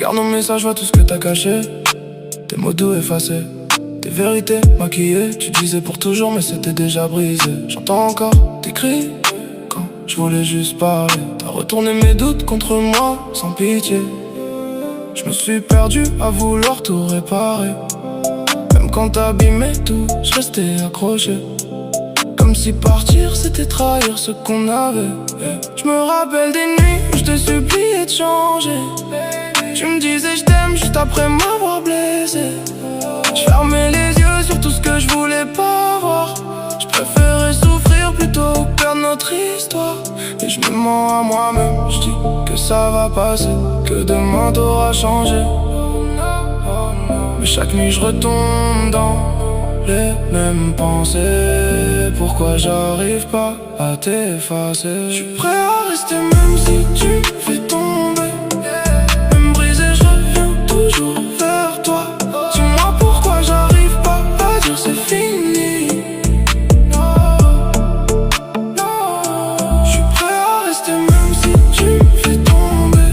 regarde nos messages, vois tout ce que t'as caché. Tes mots doux effacés, tes vérités maquillées. Tu disais pour toujours mais c'était déjà brisé. J'entends encore tes cris quand je voulais juste parler. T'as retourné mes doutes contre moi sans pitié. Je me suis perdu à vouloir tout réparer. Même quand t'abîmais tout, je restais accroché. Comme si partir c'était trahir ce qu'on avait. Je me rappelle des nuits où je te suppliais de changer. Tu me disais je t'aime juste après m'avoir blessé. Je fermais les yeux sur tout ce que je voulais pas voir. Je préférais souffrir plutôt que perdre notre histoire. Et je me mens à moi-même, je dis que ça va passer, que demain t'auras changé. Mais chaque nuit je retombe dans les mêmes pensées. Pourquoi j'arrive pas à t'effacer? Je suis prêt à rester même si tu me fais tomber. Même brisé je reviens toujours vers toi. Dis-moi pourquoi j'arrive pas à dire c'est fini. Je suis prêt à rester même si tu me fais tomber.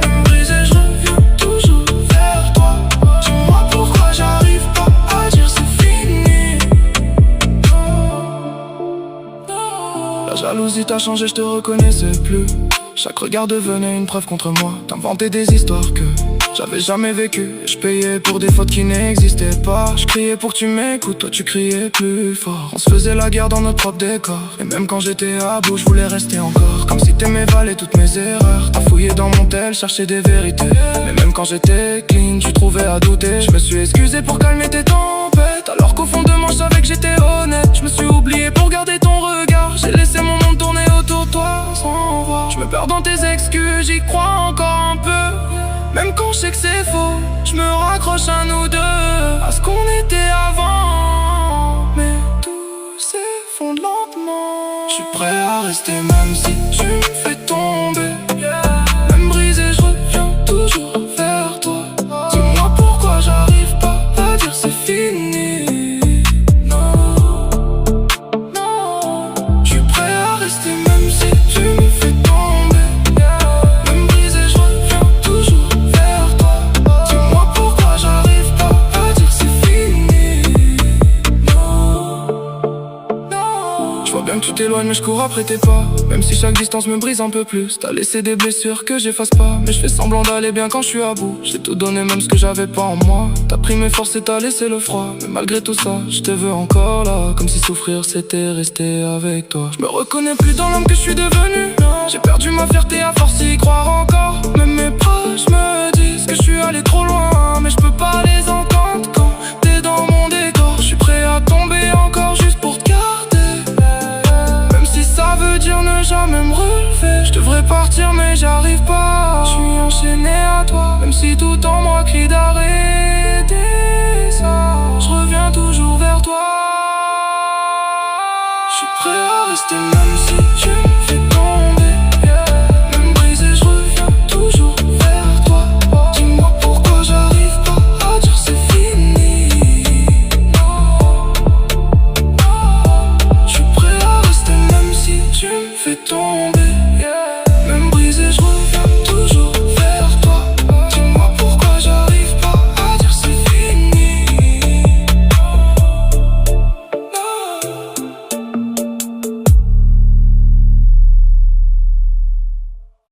Même brisé je reviens toujours vers toi. Dis-moi pourquoi j'arrive pas à dire c'est fini. La jalousie t'a changé, je te reconnaissais plus. Chaque regard devenait une preuve contre moi. T'inventais des histoires que j'avais jamais vécues. Je payais pour des fautes qui n'existaient pas. Je criais pour que tu m'écoutes, toi tu criais plus fort. On se faisait la guerre dans notre propre décor. Et même quand j'étais à bout, je voulais rester encore. Comme si t'aimais valer toutes mes erreurs. T'as fouillé dans mon tel, cherché des vérités. Mais même quand j'étais clean, tu trouvais à douter. Je me suis excusé pour calmer tes tempêtes, alors qu'au fond de moi je savais que j'étais honnête. Je me suis oublié pour garder ton regard. J'ai laissé mon monde tourner autour de toi sans voir. Je me perds dans tes excuses, j'y crois encore un peu. Même quand je sais que c'est faux, je me raccroche à nous deux, à ce qu'on était avant. Mais tout s'effondre lentement. Je suis prêt à rester même si tu me fais tomber. Même brisé je reviens toujours vers toi. Dis-moi pourquoi j'arrive pas à dire c'est fini. Non, non. Je suis prêt à rester même si tu me fais tomber. Bien que tu t'éloignes mais je cours après tes pas. Même si chaque distance me brise un peu plus. T'as laissé des blessures que j'efface pas. Mais je fais semblant d'aller bien quand je suis à bout. J'ai tout donné même ce que j'avais pas en moi. T'as pris mes forces et t'as laissé le froid. Mais malgré tout ça, je te veux encore là. Comme si souffrir c'était rester avec toi. Je me reconnais plus dans l'homme que je suis devenu. J'ai perdu ma fierté à force d'y croire encore. Même mes proches me disent que je suis allé trop loin. Mais je peux pas les entendre quand t'es dans mon décor. Je suis prêt à tomber encore juste pour te garder. Ça veut dire ne jamais me relever. Je devrais partir mais j'arrive pas. Je suis enchaîné à toi, même si tout en